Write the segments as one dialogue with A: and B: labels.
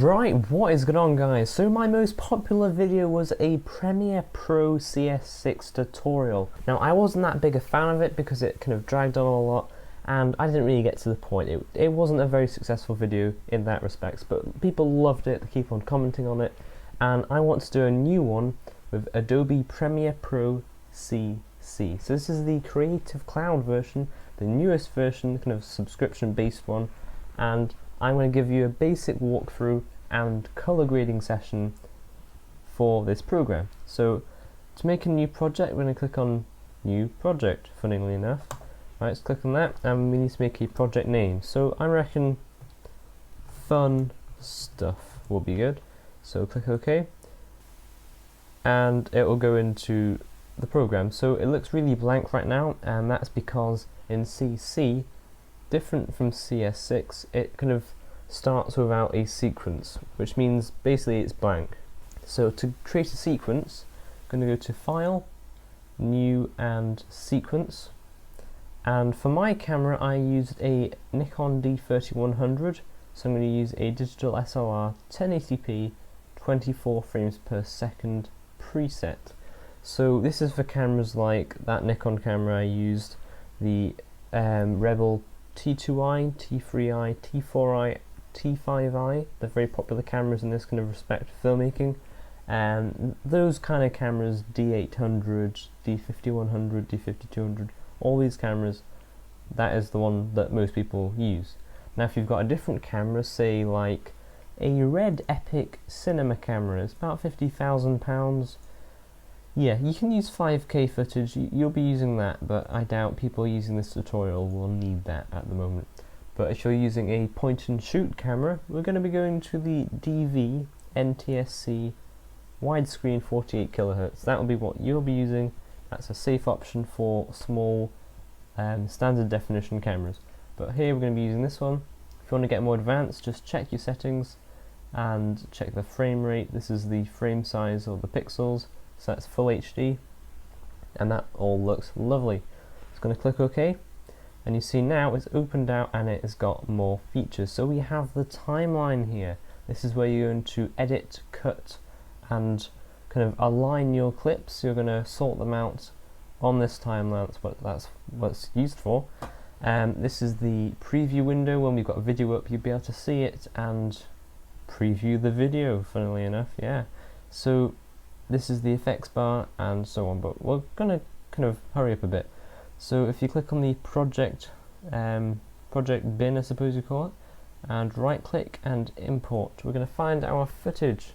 A: Right, what is going on, guys? So my most popular video was a Premiere Pro CS6 tutorial. Now I wasn't that big a fan of it because it kind of dragged on a lot and I didn't really get to the point. It wasn't a very successful video in that respect, but people loved it, they keep on commenting on it, and I want to do a new one with Adobe Premiere Pro CC. So this is the Creative Cloud version, the newest version, kind of subscription based one, and I'm going to give you a basic walkthrough and color grading session for this program. So to make a new project, we're going to click on New Project, funnily enough. Right, let's click on that, and we need to make a project name. So I reckon Fun Stuff will be good. So click OK, and it will go into the program. So it looks really blank right now, and that's because in CC, different from CS6, it kind of starts without a sequence, which means basically it's blank. So to create a sequence, I'm going to go to File, New and Sequence, and for my camera I used a Nikon D3100, so I'm going to use a digital SLR 1080p 24 frames per second preset. So this is for cameras like that Nikon camera I used, the Rebel T2i, T3i, T4i, T5i, they're very popular cameras in this kind of respect for filmmaking, and those kind of cameras, D800, D5100, D5200, all these cameras, that is the one that most people use. Now if you've got a different camera, say like a Red Epic cinema camera, it's about £50,000, yeah, you can use 5K footage, you'll be using that, but I doubt people using this tutorial will need that at the moment. But if you're using a point and shoot camera, we're going to be going to the DV NTSC widescreen 48 kHz. That will be what you'll be using. That's a safe option for small standard definition cameras. But here we're going to be using this one. If you want to get more advanced, just check your settings and check the frame rate. This is the frame size or the pixels. So that's full HD, and that all looks lovely. It's going to click OK, and you see now it's opened out and it has got more features. So we have the timeline here. This is where you're going to edit, cut, and kind of align your clips. You're going to sort them out on this timeline. That's what it's used for. This is the preview window. When we've got a video up, you'll be able to see it and preview the video, funnily enough, yeah. So this is the effects bar and so on, but we're going to kind of hurry up a bit. So if you click on the project bin, I suppose you call it, and right click and import, we're going to find our footage.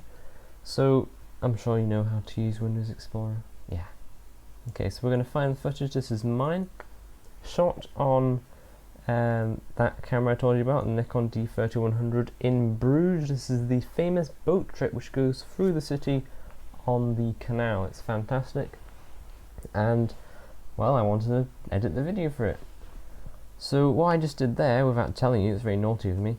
A: So I'm sure you know how to use Windows Explorer. Yeah. Okay, so we're going to find the footage. This is mine, shot on that camera I told you about, the Nikon D3100 in Bruges. This is the famous boat trip which goes through the city on the canal. It's fantastic, and well, I wanted to edit the video for it. So what I just did there, without telling you, it's very naughty of me,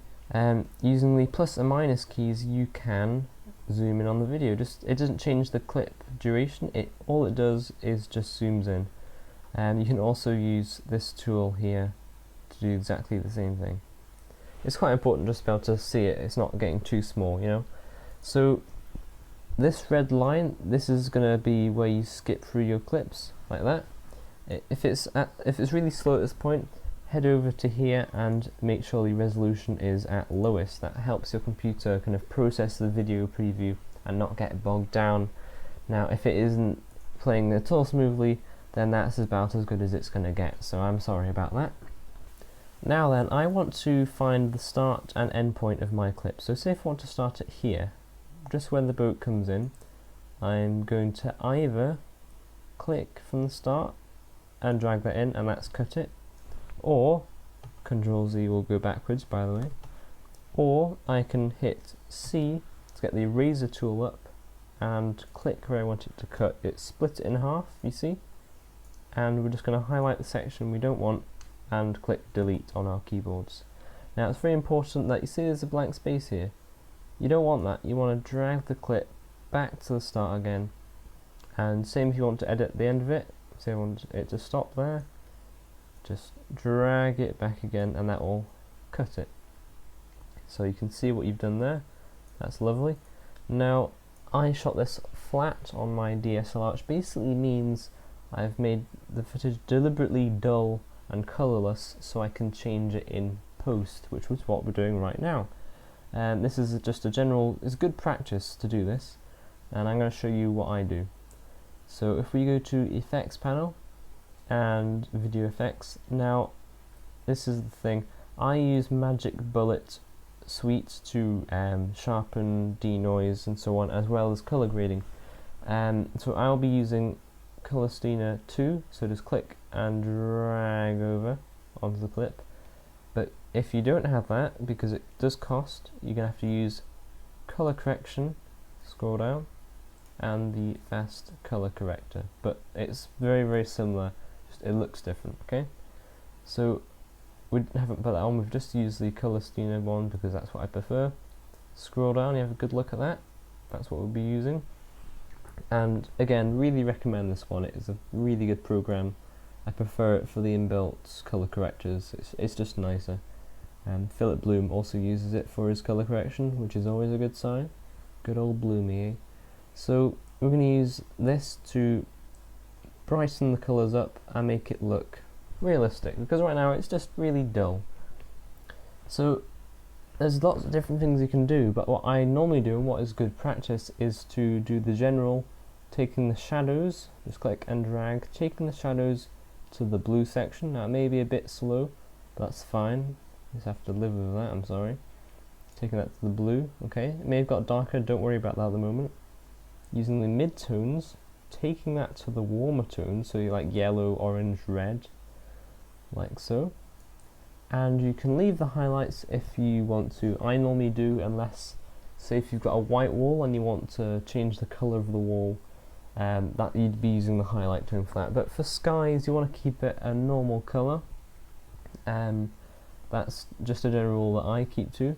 A: using the plus and minus keys you can zoom in on the video. It doesn't change the clip duration, all it does is just zooms in. You can also use this tool here to do exactly the same thing. It's quite important just to be able to see it, it's not getting too small, you know. So this red line, this is going to be where you skip through your clips, like that. If it's really slow at this point, head over to here and make sure the resolution is at lowest. That helps your computer kind of process the video preview and not get bogged down. Now if it isn't playing at all smoothly, then that's about as good as it's going to get, so I'm sorry about that. Now then, I want to find the start and end point of my clip. So say if I want to start it here, just when the boat comes in, I'm going to either click from the start and drag that in, and that's cut it, or Control Z will go backwards, by the way, or I can hit C to get the eraser tool up and click where I want it to cut. It split it in half, you see, and we're just going to highlight the section we don't want and click delete on our keyboards. Now it's very important that you see there's a blank space here. You don't want that. You want to drag the clip back to the start again, and same if you want to edit the end of it. Say I want it to stop there, just drag it back again and that will cut it. So you can see what you've done there. That's lovely. Now, I shot this flat on my DSLR, which basically means I've made the footage deliberately dull and colourless so I can change it in post, which was what we're doing right now. This is just a general, it's good practice to do this, and I'm going to show you what I do. So if we go to Effects panel and Video Effects, now this is the thing, I use Magic Bullet Suite to sharpen, denoise and so on, as well as colour grading. So I'll be using Color Steiner 2, so just click and drag over onto the clip. But if you don't have that, because it does cost, you're going to have to use Color Correction, scroll down, and the Fast Color Corrector. But it's very, very similar, just it looks different, okay? So we haven't put that on, we've just used the Color Steiner one because that's what I prefer. Scroll down, you have a good look at that, that's what we'll be using. And again, really recommend this one, it is a really good program. I prefer it for the inbuilt color correctors, it's just nicer. Philip Bloom also uses it for his color correction, which is always a good sign. Good old Bloomy, eh? So we're going to use this to brighten the colours up and make it look realistic, because right now it's just really dull. So there's lots of different things you can do, but what I normally do and what is good practice is to do the general, taking the shadows, just click and drag, taking the shadows to the blue section. Now it may be a bit slow, but that's fine, you just have to live with that, I'm sorry. Taking that to the blue, okay, it may have got darker, don't worry about that at the moment. Using the mid-tones, taking that to the warmer tones, so you like yellow, orange, red, like so. And you can leave the highlights if you want to. I normally do, unless, say if you've got a white wall and you want to change the colour of the wall, that you'd be using the highlight tone for that. But for skies, you want to keep it a normal colour. That's just a general rule that I keep to.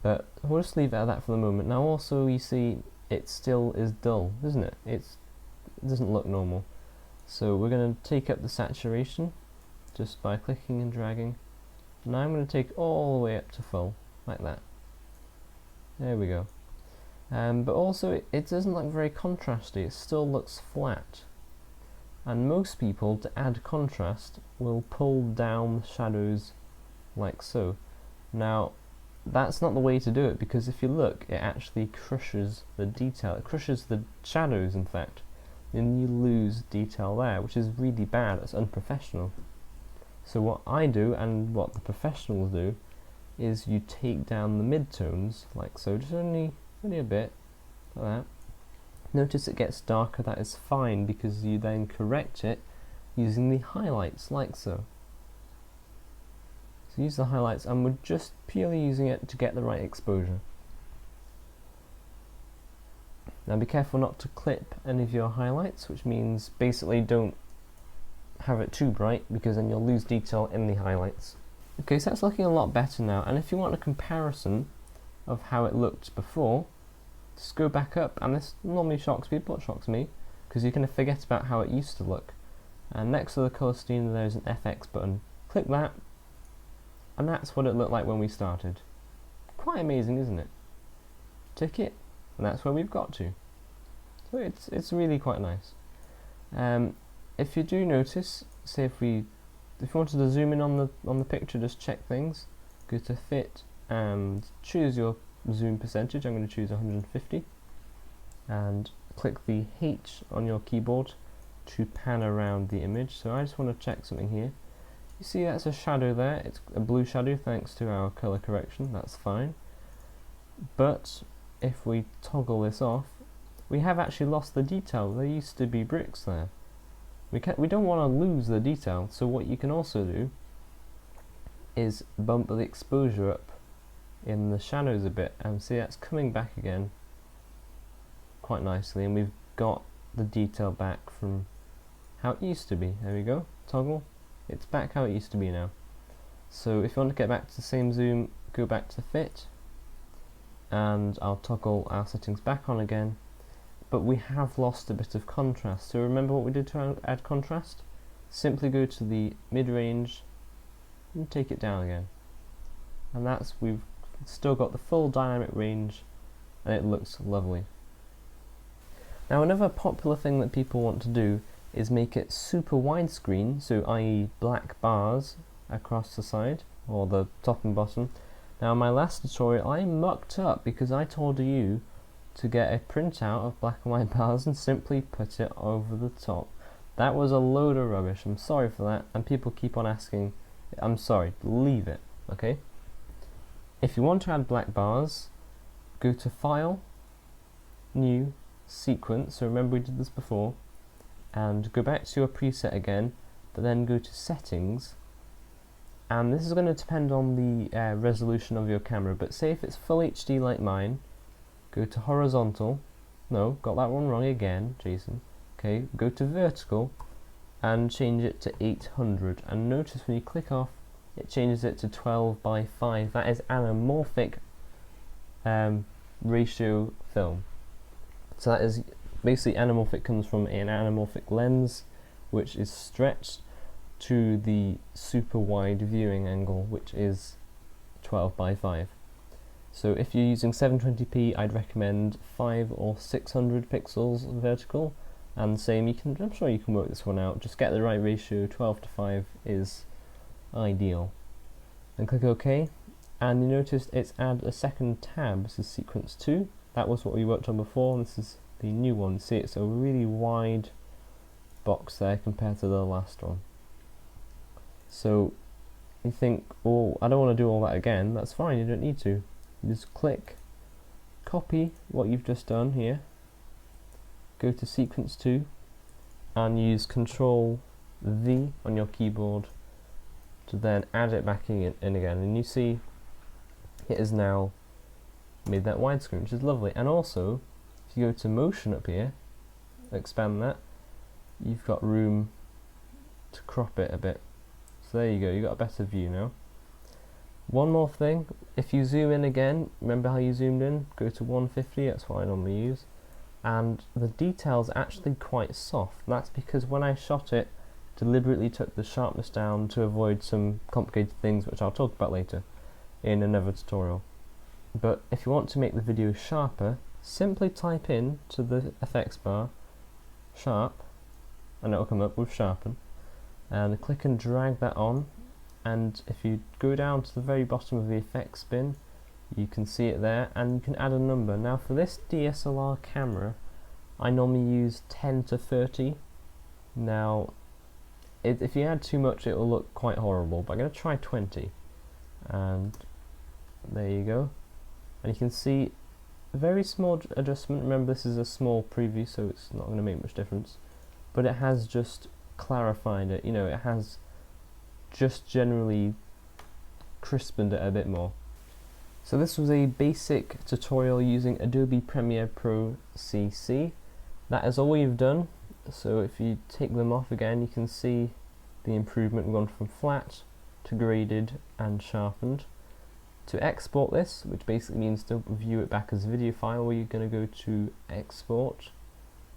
A: But we'll just leave it at that for the moment. Now also, you see, it still is dull, isn't it? It doesn't look normal. So we're going to take up the saturation just by clicking and dragging. Now I'm going to take all the way up to full, like that. There we go. But also it doesn't look very contrasty, it still looks flat. And most people, to add contrast, will pull down the shadows like so. Now that's not the way to do it, because if you look, it actually crushes the detail, it crushes the shadows in fact, and you lose detail there, which is really bad, it's unprofessional. So what I do, and what the professionals do, is you take down the mid-tones, like so, just only a bit, like that. Notice it gets darker, that is fine, because you then correct it using the highlights, like so. So use the highlights, and we're just purely using it to get the right exposure. Now be careful not to clip any of your highlights, which means basically don't have it too bright, because then you'll lose detail in the highlights. Okay, so that's looking a lot better now, and if you want a comparison of how it looked before, just go back up, and this normally shocks people, it shocks me, because you're going to forget about how it used to look. And next to the colour steamer there's an FX button. Click that, and that's what it looked like when we started. Quite amazing, isn't it? Tick it, and that's where we've got to. So it's really quite nice. If you do notice, say if you wanted to zoom in on the picture, just check things, go to fit and choose your zoom percentage. I'm going to choose 150, and click the H on your keyboard to pan around the image. So I just want to check something here. You see that's a shadow there, it's a blue shadow thanks to our colour correction, that's fine. But if we toggle this off, we have actually lost the detail. There used to be bricks there. We don't want to lose the detail, so what you can also do is bump the exposure up in the shadows a bit, and see that's coming back again quite nicely, and we've got the detail back from how it used to be. There we go, toggle, it's back how it used to be now. So if you want to get back to the same zoom, go back to fit, and I'll toggle our settings back on again. But we have lost a bit of contrast. So remember what we did to add contrast? Simply go to the mid-range and take it down again. And we've still got the full dynamic range and it looks lovely. Now another popular thing that people want to do is make it super widescreen, so i.e. black bars across the side, or the top and bottom. Now in my last tutorial I mucked up because I told you to get a printout of black and white bars and simply put it over the top. That was a load of rubbish, I'm sorry for that, and people keep on asking. I'm sorry, leave it, okay? If you want to add black bars, go to File, New, Sequence, so remember we did this before, and go back to your preset again, but then go to Settings, and this is going to depend on the resolution of your camera, but say if it's Full HD like mine, go to Horizontal, no, got that one wrong again, Jason, okay, go to Vertical, and change it to 800, and notice when you click off, it changes it to 12 by 5, that is anamorphic ratio film. So that is basically anamorphic comes from an anamorphic lens which is stretched to the super wide viewing angle, which is 12 by 5. So if you're using 720p, I'd recommend 5 or 600 pixels vertical, and same, I'm sure you can work this one out, just get the right ratio, 12 to 5 is ideal. Then click OK, and you noticed it's add a second tab. This is sequence 2, that was what we worked on before, and this is the new one. See, it's a really wide box there compared to the last one. So you think, oh, I don't want to do all that again. That's fine, you don't need to. You just click, copy what you've just done here, go to sequence 2, and use Control V on your keyboard to then add it back in again. And you see it is now made that widescreen, which is lovely. And also, if you go to motion up here, expand that, you've got room to crop it a bit. So there you go, you've got a better view now. One more thing, if you zoom in again, remember how you zoomed in? Go to 150, that's what I normally use. And the detail's actually quite soft. That's because when I shot it, deliberately took the sharpness down to avoid some complicated things which I'll talk about later in another tutorial. But if you want to make the video sharper, simply type in to the effects bar sharp, and it'll come up with sharpen, and click and drag that on, and if you go down to the very bottom of the effects bin, you can see it there, and you can add a number. Now for this DSLR camera I normally use 10 to 30. Now if you add too much it will look quite horrible, but I'm going to try 20, and there you go. And you can see a very small adjustment. Remember, this is a small preview, so it's not going to make much difference, but it has just clarified it, you know, it has just generally crispened it a bit more. So this was a basic tutorial using Adobe Premiere Pro CC. That is all we've done. So if you take them off again, you can see the improvement. We've gone from flat to graded and sharpened. To export this, which basically means to view it back as a video file, where you're going to go to Export,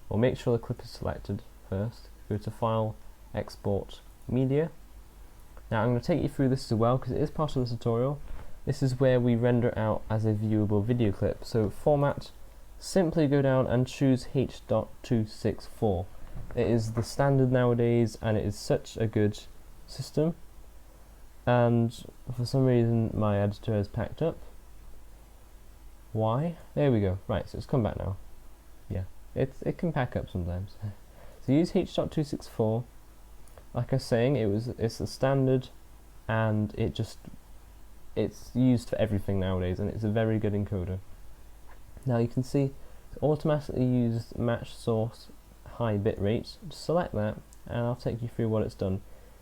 A: or make sure the clip is selected first. Go to File, Export, Media. Now I'm going to take you through this as well because it is part of the tutorial. This is where we render it out as a viewable video clip. So format, simply go down and choose H.264. It is the standard nowadays and it is such a good system. And for some reason my editor has packed up. Why? There we go. Right, so it's come back now. Yeah, it can pack up sometimes. So use H.264. Like I was saying, it's the standard, and it's used for everything nowadays, and it's a very good encoder. Now you can see it's automatically used match source high bitrate. Just select that, and I'll take you through what it's done.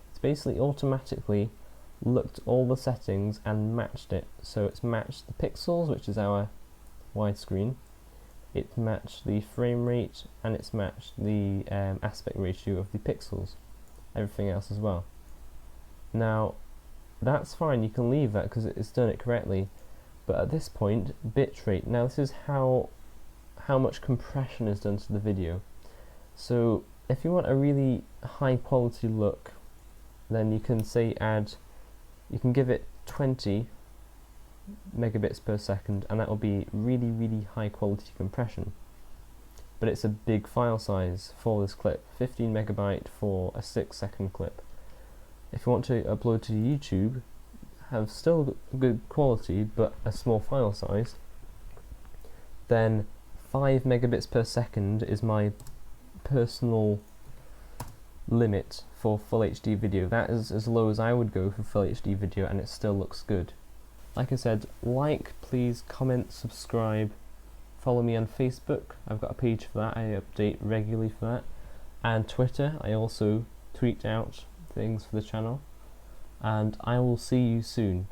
A: It's basically automatically looked all the settings and matched it. So it's matched the pixels, which is our widescreen. It's matched the frame rate, and it's matched the aspect ratio of the pixels. Everything else as well. Now that's fine, you can leave that because it's done it correctly, but at this point, bitrate. Now this is how much compression is done to the video. So if you want a really high quality look, then you can say you can give it 20 megabits per second, and that will be really high quality compression. But it's a big file size for this clip, 15 megabyte for a 6-second clip. If you want to upload to YouTube, have still good quality but a small file size, then 5 megabits per second is my personal limit for full HD video. That is as low as I would go for full HD video, and it still looks good. Like I said, like, please, comment, subscribe, follow me on Facebook. I've got a page for that, I update regularly for that. And Twitter, I also tweet out things for the channel. And I will see you soon.